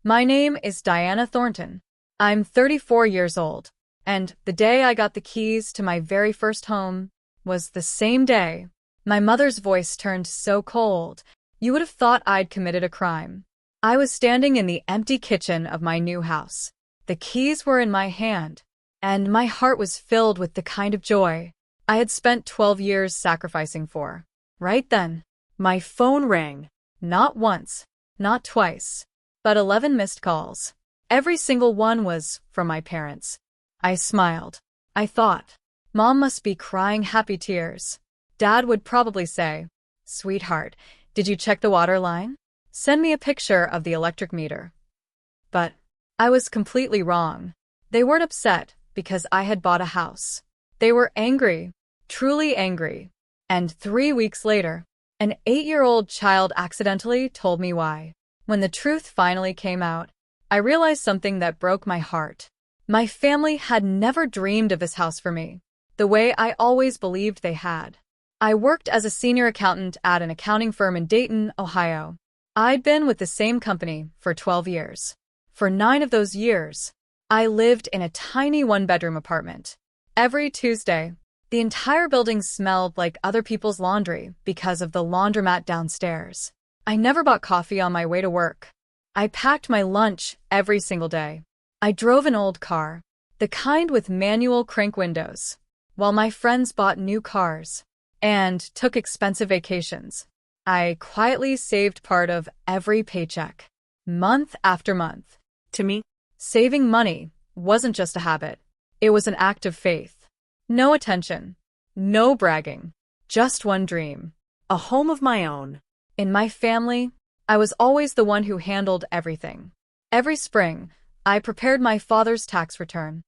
My name is Diana Thornton. I'm 34 years old, and the day I got the keys to my very first home was the same day. My mother's voice turned so cold, you would have thought I'd committed a crime. I was standing in the empty kitchen of my new house. The keys were in my hand, and my heart was filled with the kind of joy I had spent 12 years sacrificing for. Right then, my phone rang. Not once, not twice, but 11 missed calls. Every single one was from my parents. I smiled. I thought, Mom must be crying happy tears. Dad would probably say, Sweetheart, did you check the water line? Send me a picture of the electric meter. But I was completely wrong. They weren't upset because I had bought a house. They were angry, truly angry. And 3 weeks later, an 8-year-old child accidentally told me why. When the truth finally came out, I realized something that broke my heart. My family had never dreamed of this house for me, the way I always believed they had. I worked as a senior accountant at an accounting firm in Dayton, Ohio. I'd been with the same company for 12 years. For 9 of those years, I lived in a tiny one-bedroom apartment. Every Tuesday, the entire building smelled like other people's laundry because of the laundromat downstairs. I never bought coffee on my way to work. I packed my lunch every single day. I drove an old car, the kind with manual crank windows, while my friends bought new cars and took expensive vacations. I quietly saved part of every paycheck, month after month. To me, saving money wasn't just a habit. It was an act of faith. No attention, no bragging, just one dream, a home of my own. In my family, I was always the one who handled everything. Every spring, I prepared my father's tax return.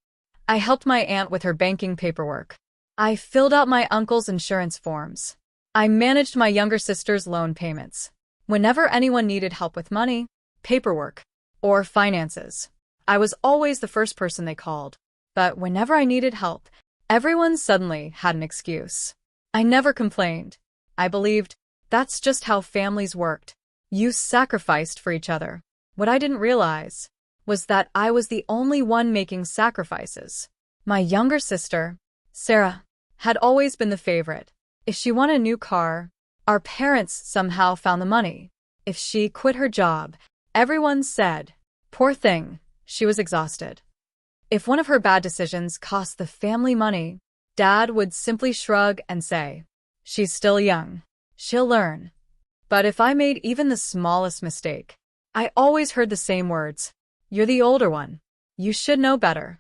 I helped my aunt with her banking paperwork. I filled out my uncle's insurance forms. I managed my younger sister's loan payments. Whenever anyone needed help with money, paperwork, or finances, I was always the first person they called. But whenever I needed help, everyone suddenly had an excuse. I never complained. I believed that's just how families worked. You sacrificed for each other. What I didn't realize was that I was the only one making sacrifices. My younger sister, Sarah, had always been the favorite. If she wanted a new car, our parents somehow found the money. If she quit her job, everyone said, poor thing, she was exhausted. If one of her bad decisions cost the family money, Dad would simply shrug and say, she's still young. She'll learn. But if I made even the smallest mistake, I always heard the same words. You're the older one. You should know better.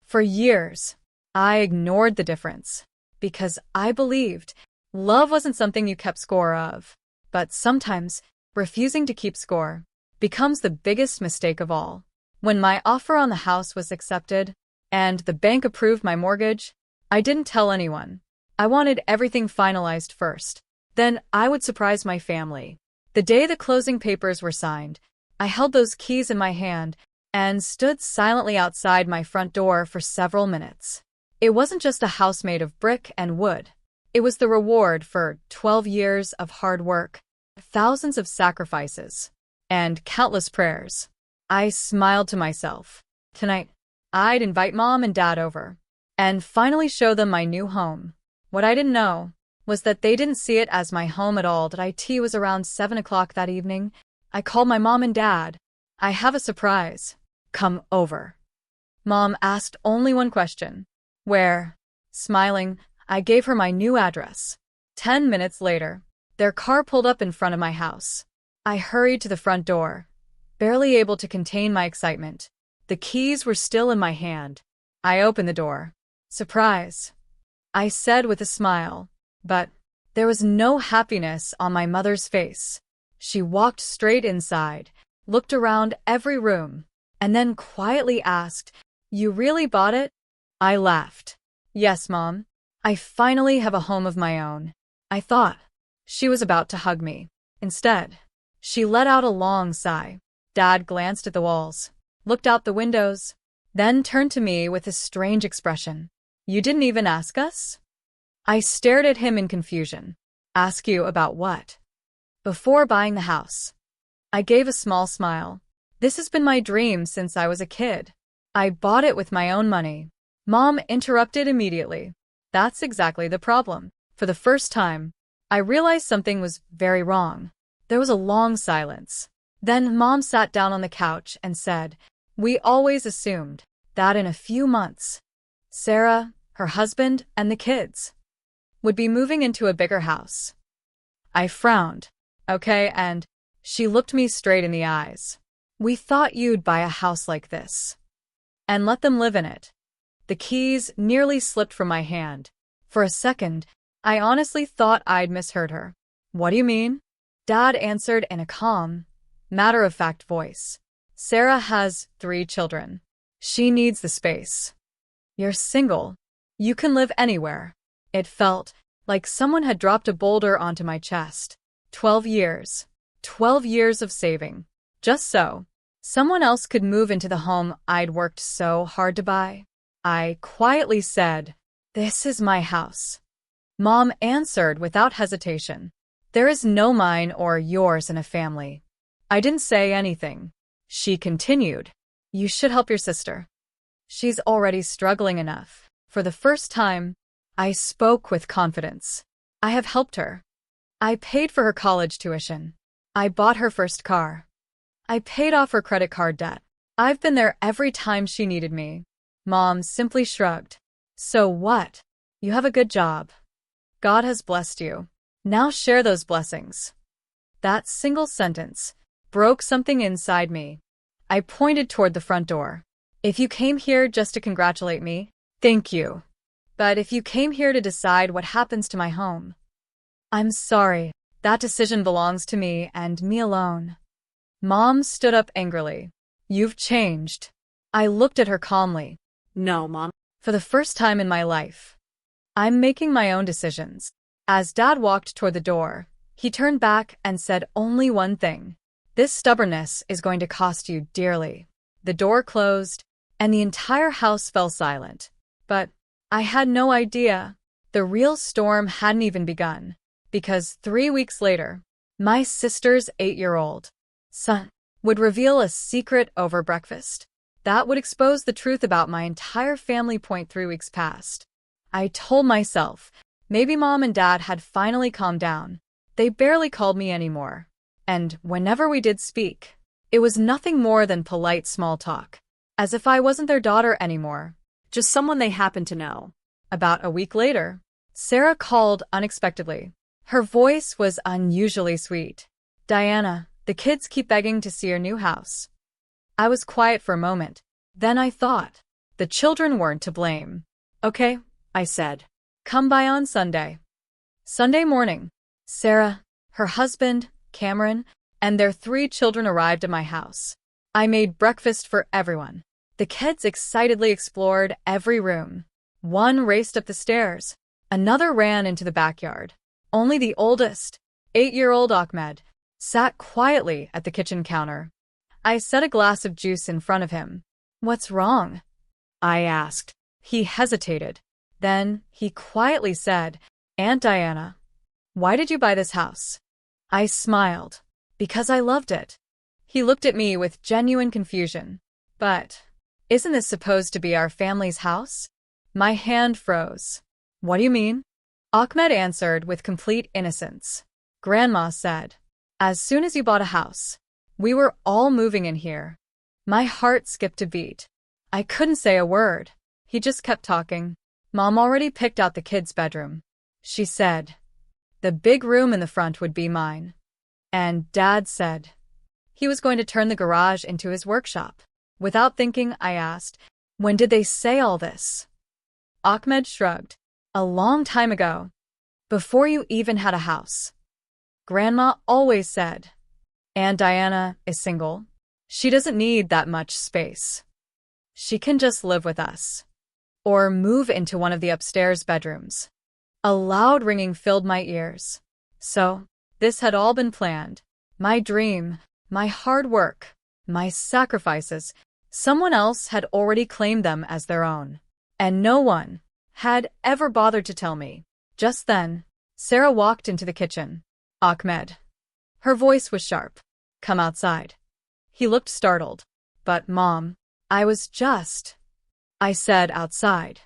For years, I ignored the difference because I believed love wasn't something you kept score of. But sometimes, refusing to keep score becomes the biggest mistake of all. When my offer on the house was accepted and the bank approved my mortgage, I didn't tell anyone. I wanted everything finalized first. Then I would surprise my family. The day the closing papers were signed, I held those keys in my hand and stood silently outside my front door for several minutes. It wasn't just a house made of brick and wood. It was the reward for 12 years of hard work, thousands of sacrifices, and countless prayers. I smiled to myself. Tonight, I'd invite Mom and Dad over and finally show them my new home. What I didn't know was that they didn't see it as my home at all. It was around 7 o'clock that evening. I called my mom and dad. I have a surprise. Come over. Mom asked only one question. Where? Smiling, I gave her my new address. 10 minutes later, their car pulled up in front of my house. I hurried to the front door, barely able to contain my excitement. The keys were still in my hand. I opened the door. Surprise, I said with a smile. But there was no happiness on my mother's face. She walked straight inside, looked around every room, and then quietly asked, You really bought it? I laughed. Yes, Mom. I finally have a home of my own. I thought she was about to hug me. Instead, she let out a long sigh. Dad glanced at the walls, looked out the windows, then turned to me with a strange expression. You didn't even ask us? I stared at him in confusion. Ask you about what? Before buying the house. I gave a small smile. This has been my dream since I was a kid. I bought it with my own money. Mom interrupted immediately. That's exactly the problem. For the first time, I realized something was very wrong. There was a long silence. Then Mom sat down on the couch and said, "We always assumed that in a few months, Sarah, her husband, and the kids would be moving into a bigger house." I frowned. "Okay," and she looked me straight in the eyes. "We thought you'd buy a house like this and let them live in it." The keys nearly slipped from my hand. For a second, I honestly thought I'd misheard her. "What do you mean?" Dad answered in a calm, matter-of-fact voice. "Sarah has 3 children. She needs the space. You're single. You can live anywhere." It felt like someone had dropped a boulder onto my chest. 12 years. 12 years of saving. Just so someone else could move into the home I'd worked so hard to buy. I quietly said, "This is my house." Mom answered without hesitation, "There is no mine or yours in a family." I didn't say anything. She continued, "You should help your sister. She's already struggling enough." For the first time, I spoke with confidence. I have helped her. I paid for her college tuition. I bought her first car. I paid off her credit card debt. I've been there every time she needed me. Mom simply shrugged. "So what? You have a good job. God has blessed you. Now share those blessings." That single sentence broke something inside me. I pointed toward the front door. "If you came here just to congratulate me, thank you. But if you came here to decide what happens to my home, I'm sorry. That decision belongs to me and me alone." Mom stood up angrily. "You've changed." I looked at her calmly. "No, Mom." For the first time in my life, I'm making my own decisions. As Dad walked toward the door, he turned back and said only one thing. "This stubbornness is going to cost you dearly." The door closed, and the entire house fell silent. But I had no idea. The real storm hadn't even begun, because 3 weeks later, my sister's 8-year-old son would reveal a secret over breakfast that would expose the truth about my entire family. 3 weeks passed. I told myself, maybe Mom and Dad had finally calmed down. They barely called me anymore. And whenever we did speak, it was nothing more than polite small talk, as if I wasn't their daughter anymore, Just someone they happen to know. About a week later, Sarah called unexpectedly. Her voice was unusually sweet. "Diana, the kids keep begging to see your new house." I was quiet for a moment. Then I thought, the children weren't to blame. "Okay," I said. "Come by on Sunday." Sunday morning, Sarah, her husband, Cameron, and their 3 children arrived at my house. I made breakfast for everyone. The kids excitedly explored every room. One raced up the stairs. Another ran into the backyard. Only the oldest, 8-year-old Ahmed, sat quietly at the kitchen counter. I set a glass of juice in front of him. "What's wrong?" I asked. He hesitated. Then he quietly said, "Aunt Diana, why did you buy this house?" I smiled. "Because I loved it." He looked at me with genuine confusion. "But isn't this supposed to be our family's house?" My hand froze. "What do you mean?" Ahmed answered with complete innocence. "Grandma said, as soon as you bought a house, we were all moving in here." My heart skipped a beat. I couldn't say a word. He just kept talking. "Mom already picked out the kids' bedroom. She said the big room in the front would be mine. And Dad said he was going to turn the garage into his workshop." Without thinking, I asked, "When did they say all this?" Ahmed shrugged. "A long time ago. Before you even had a house. Grandma always said, Aunt Diana is single. She doesn't need that much space. She can just live with us. Or move into one of the upstairs bedrooms." A loud ringing filled my ears. So, this had all been planned. My dream, my hard work, my sacrifices. Someone else had already claimed them as their own. And no one had ever bothered to tell me. Just then, Sarah walked into the kitchen. "Ahmed." Her voice was sharp. "Come outside." He looked startled. But, Mom, I said outside.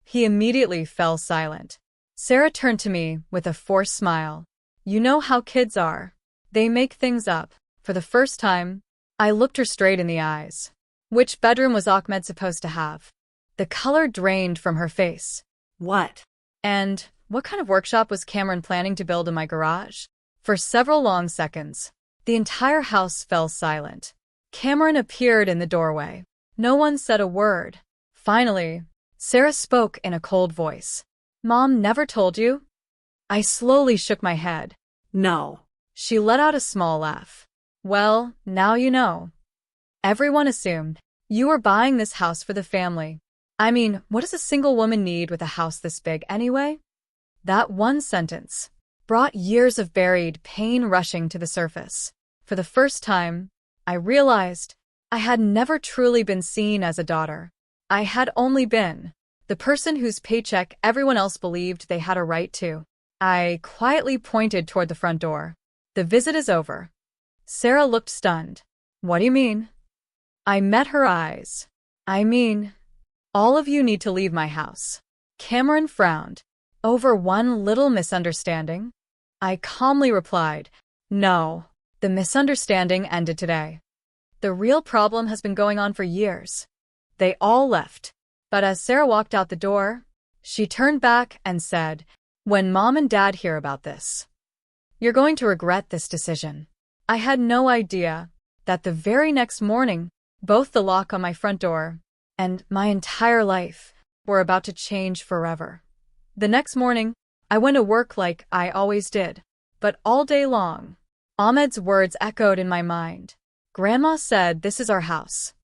He immediately fell silent. Sarah turned to me with a forced smile. You know how kids are. They make things up. For the first time, I looked her straight in the eyes. Which bedroom was Ahmed supposed to have? The color drained from her face. What? And what kind of workshop was Cameron planning to build in my garage? For several long seconds, the entire house fell silent. Cameron appeared in the doorway. No one said a word. Finally, Sarah spoke in a cold voice. Mom never told you? I slowly shook my head. No. She let out a small laugh. Well, now you know. Everyone assumed you were buying this house for the family. I mean, what does a single woman need with a house this big anyway? That one sentence brought years of buried pain rushing to the surface. For the first time, I realized I had never truly been seen as a daughter. I had only been the person whose paycheck everyone else believed they had a right to. I quietly pointed toward the front door. The visit is over. Sarah looked stunned. What do you mean? I met her eyes. I mean, all of you need to leave my house. Cameron frowned. Over one little misunderstanding? I calmly replied, no. The misunderstanding ended today. The real problem has been going on for years. They all left. But as Sarah walked out the door, she turned back and said, when Mom and Dad hear about this, you're going to regret this decision. I had no idea that the very next morning, both the lock on my front door and my entire life were about to change forever. The next morning, I went to work like I always did, but all day long, Ahmed's words echoed in my mind. Grandma said this is our house.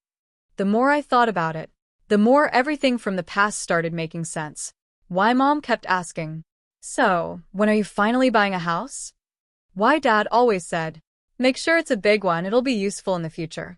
The more I thought about it, the more everything from the past started making sense. Why Mom kept asking, so, when are you finally buying a house? Why Dad always said, make sure it's a big one, it'll be useful in the future.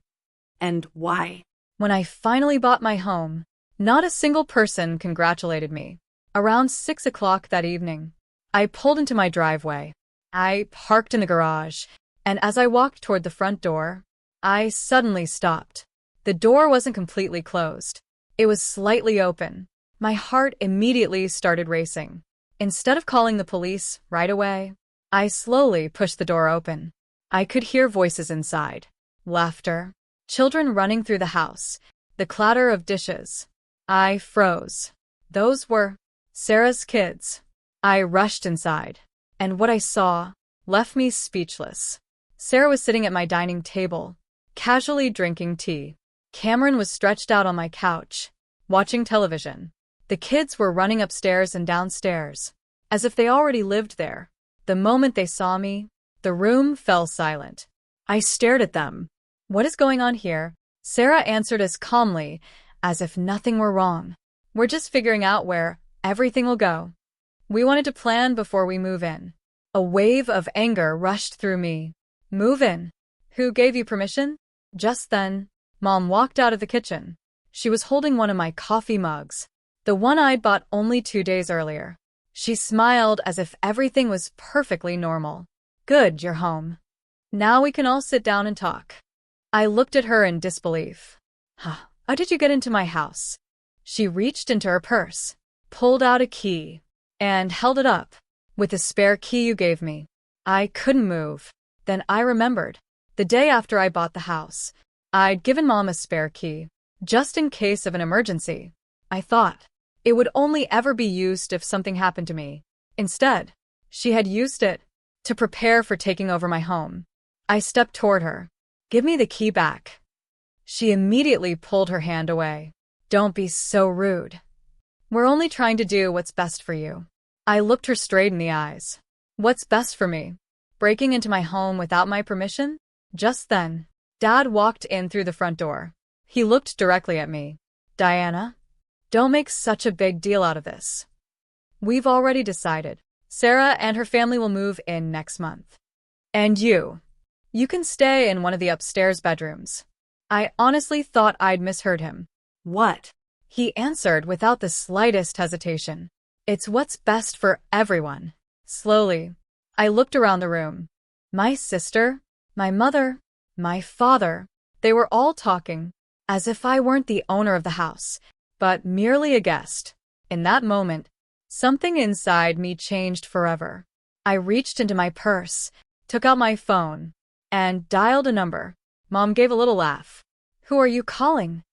And why? When I finally bought my home, not a single person congratulated me. Around 6 o'clock that evening, I pulled into my driveway. I parked in the garage, and as I walked toward the front door, I suddenly stopped. The door wasn't completely closed. It was slightly open. My heart immediately started racing. Instead of calling the police right away, I slowly pushed the door open. I could hear voices inside. Laughter. Children running through the house. The clatter of dishes. I froze. Those were Sarah's kids. I rushed inside, and what I saw left me speechless. Sarah was sitting at my dining table, casually drinking tea. Cameron was stretched out on my couch, watching television. The kids were running upstairs and downstairs, as if they already lived there. The moment they saw me, the room fell silent. I stared at them. What is going on here? Sarah answered as calmly as if nothing were wrong. We're just figuring out where everything will go. We wanted to plan before we move in. A wave of anger rushed through me. Move in? Who gave you permission? Just then, Mom walked out of the kitchen. She was holding one of my coffee mugs, the one I'd bought only 2 days earlier. She smiled as if everything was perfectly normal. Good, you're home. Now we can all sit down and talk. I looked at her in disbelief. How did you get into my house? She reached into her purse, pulled out a key, and held it up. With the spare key you gave me. I couldn't move. Then I remembered. The day after I bought the house, I'd given Mom a spare key, just in case of an emergency. I thought it would only ever be used if something happened to me. Instead, she had used it to prepare for taking over my home. I stepped toward her. Give me the key back. She immediately pulled her hand away. Don't be so rude. We're only trying to do what's best for you. I looked her straight in the eyes. What's best for me? Breaking into my home without my permission? Just then, Dad walked in through the front door. He looked directly at me. Diana, don't make such a big deal out of this. We've already decided. Sarah and her family will move in next month. And you can stay in one of the upstairs bedrooms. I honestly thought I'd misheard him. What? He answered without the slightest hesitation. It's what's best for everyone. Slowly, I looked around the room. My sister, my mother, my father, They were all talking, as if I weren't the owner of the house, but merely a guest. In that moment, something inside me changed forever. I reached into my purse, took out my phone, and dialed a number. Mom gave a little laugh. "Who are you calling?"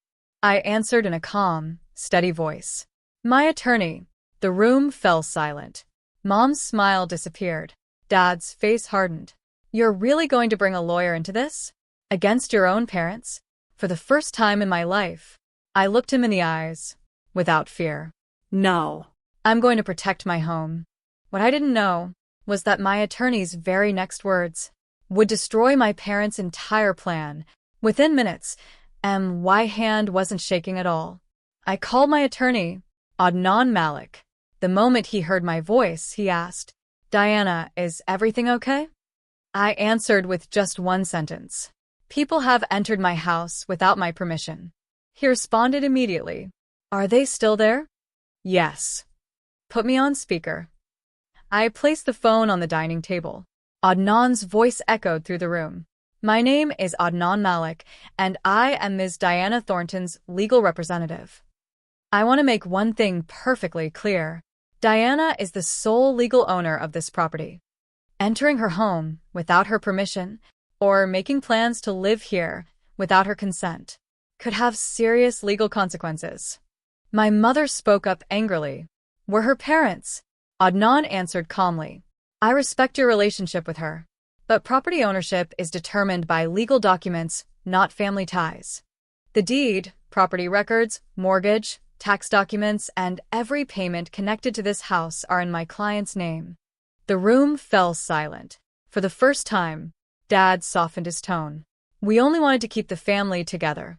I answered in a calm, steady voice. "My attorney." The room fell silent. Mom's smile disappeared. Dad's face hardened. "You're really going to bring a lawyer into this? Against your own parents?" For the first time in my life, I looked him in the eyes, without fear. No. "I'm going to protect my home." What I didn't know was that my attorney's very next words would destroy my parents' entire plan within minutes, and my hand wasn't shaking at all. I called my attorney, Adnan Malik. The moment he heard my voice, he asked, "Diana, is everything okay?" I answered with just one sentence. "People have entered my house without my permission." He responded immediately. "Are they still there?" "Yes." "Put me on speaker." I placed the phone on the dining table. Adnan's voice echoed through the room. "My name is Adnan Malik, and I am Ms. Diana Thornton's legal representative. I want to make one thing perfectly clear. Diana is the sole legal owner of this property. Entering her home without her permission, or making plans to live here without her consent, could have serious legal consequences." My mother spoke up angrily. "We're her parents." Adnan answered calmly. "I respect your relationship with her, but property ownership is determined by legal documents, not family ties. The deed, property records, mortgage, tax documents, and every payment connected to this house are in my client's name." The room fell silent. For the first time, Dad softened his tone. "We only wanted to keep the family together."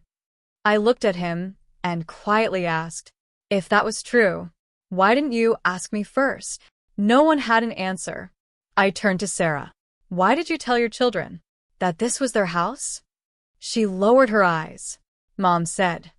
I looked at him and quietly asked, "If that was true, why didn't you ask me first?" No one had an answer. I turned to Sarah. "Why did you tell your children that this was their house?" She lowered her eyes. Mom said,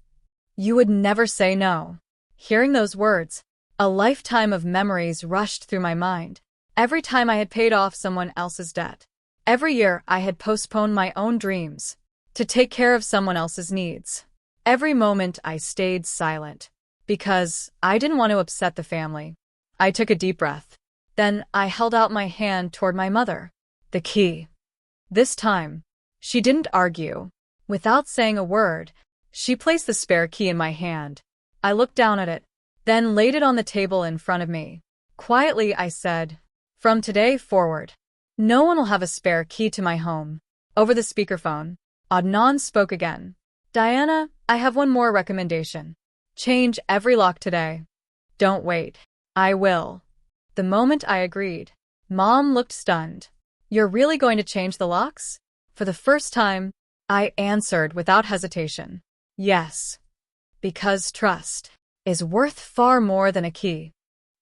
"You would never say no." Hearing those words, a lifetime of memories rushed through my mind. Every time I had paid off someone else's debt, every year I had postponed my own dreams to take care of someone else's needs. Every moment I stayed silent because I didn't want to upset the family. I took a deep breath. Then I held out my hand toward my mother. The key. This time, she didn't argue. Without saying a word, she placed the spare key in my hand. I looked down at it, then laid it on the table in front of me. Quietly, I said, "From today forward, no one will have a spare key to my home." Over the speakerphone, Adnan spoke again. "Diana, I have one more recommendation. Change every lock today. Don't wait." "I will." The moment I agreed, Mom looked stunned. "You're really going to change the locks?" For the first time, I answered without hesitation. "Yes." Because trust is worth far more than a key.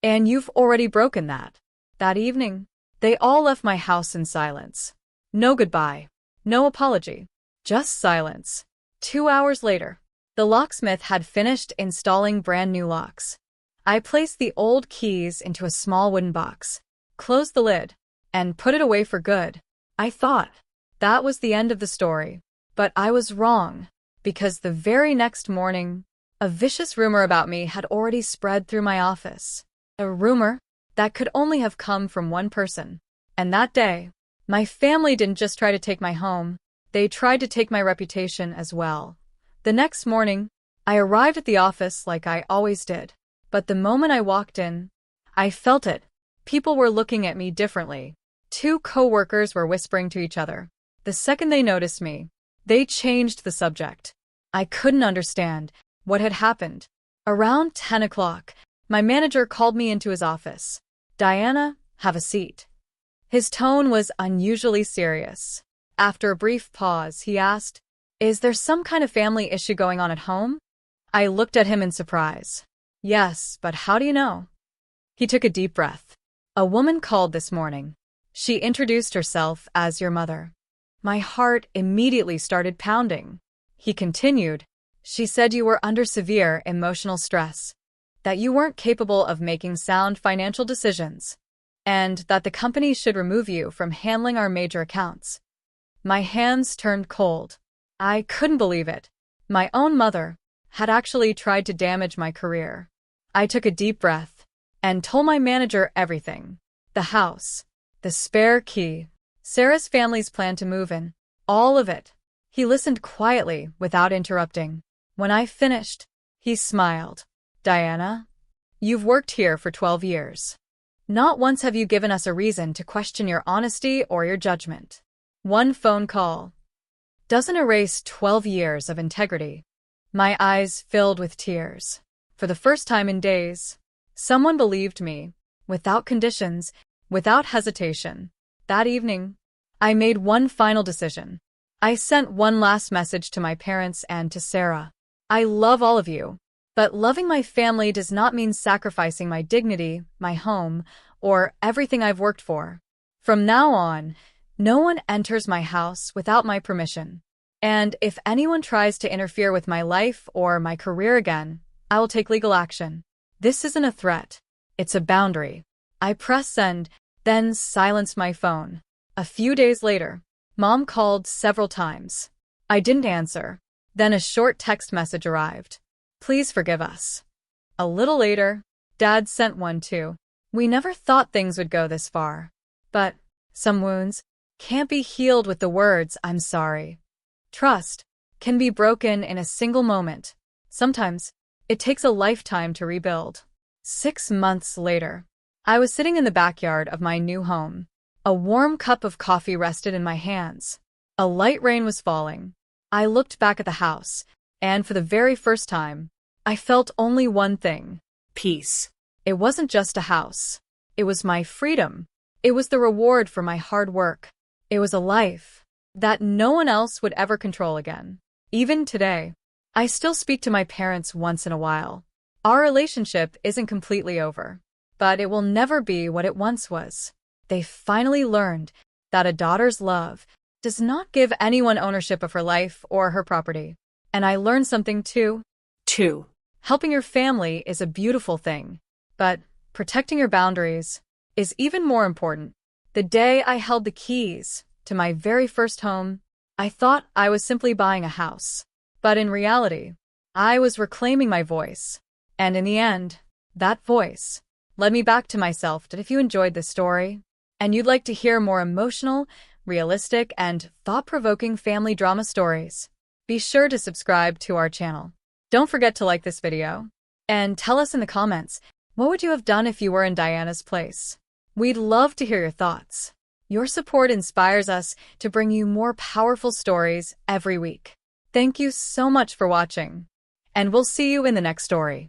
And you've already broken that. That evening, they all left my house in silence. No goodbye, no apology, just silence. 2 hours later, the locksmith had finished installing brand new locks. I placed the old keys into a small wooden box, closed the lid, and put it away for good. I thought that was the end of the story, but I was wrong, because the very next morning, a vicious rumor about me had already spread through my office. A rumor that could only have come from one person. And that day, my family didn't just try to take my home, they tried to take my reputation as well. The next morning, I arrived at the office like I always did. But the moment I walked in, I felt it. People were looking at me differently. 2 coworkers were whispering to each other. The second they noticed me, they changed the subject. I couldn't understand what had happened. Around 10 o'clock, my manager called me into his office. "Diana, have a seat." His tone was unusually serious. After a brief pause, he asked, "Is there some kind of family issue going on at home?" I looked at him in surprise. "Yes, but how do you know?" He took a deep breath. "A woman called this morning. She introduced herself as your mother." My heart immediately started pounding. He continued, "She said you were under severe emotional stress, that you weren't capable of making sound financial decisions, and that the company should remove you from handling our major accounts." My hands turned cold. I couldn't believe it. My own mother had actually tried to damage my career. I took a deep breath and told my manager everything. The house, the spare key, Sarah's family's plan to move in, all of it. He listened quietly without interrupting. When I finished, he smiled. Diana, you've worked here for 12 years. Not once have you given us a reason to question your honesty or your judgment. One phone call doesn't erase 12 years of integrity. My eyes filled with tears. For the first time in days, someone believed me, without conditions, without hesitation. That evening, I made one final decision. I sent one last message to my parents and to Sarah. I love all of you, but loving my family does not mean sacrificing my dignity, my home, or everything I've worked for. From now on, no one enters my house without my permission. And if anyone tries to interfere with my life or my career again, I will take legal action. This isn't a threat. It's a boundary. I pressed send, then silenced my phone. A few days later, Mom called several times. I didn't answer. Then a short text message arrived. Please forgive us. A little later, Dad sent one too. We never thought things would go this far. But some wounds can't be healed with the words, I'm sorry. Trust can be broken in a single moment. Sometimes, it takes a lifetime to rebuild. 6 months later, I was sitting in the backyard of my new home. A warm cup of coffee rested in my hands. A light rain was falling. I looked back at the house, and for the very first time, I felt only one thing. Peace. It wasn't just a house. It was my freedom. It was the reward for my hard work. It was a life that no one else would ever control again. Even today, I still speak to my parents once in a while. Our relationship isn't completely over, but it will never be what it once was. They finally learned that a daughter's love does not give anyone ownership of her life or her property. And I learned something too. 2. Helping your family is a beautiful thing, but protecting your boundaries is even more important. The day I held the keys to my very first home, I thought I was simply buying a house. But in reality, I was reclaiming my voice. And in the end, that voice led me back to myself. If you enjoyed this story, and you'd like to hear more emotional, realistic, and thought-provoking family drama stories, be sure to subscribe to our channel. Don't forget to like this video, and tell us in the comments, what would you have done if you were in Diana's place? We'd love to hear your thoughts. Your support inspires us to bring you more powerful stories every week. Thank you so much for watching, and we'll see you in the next story.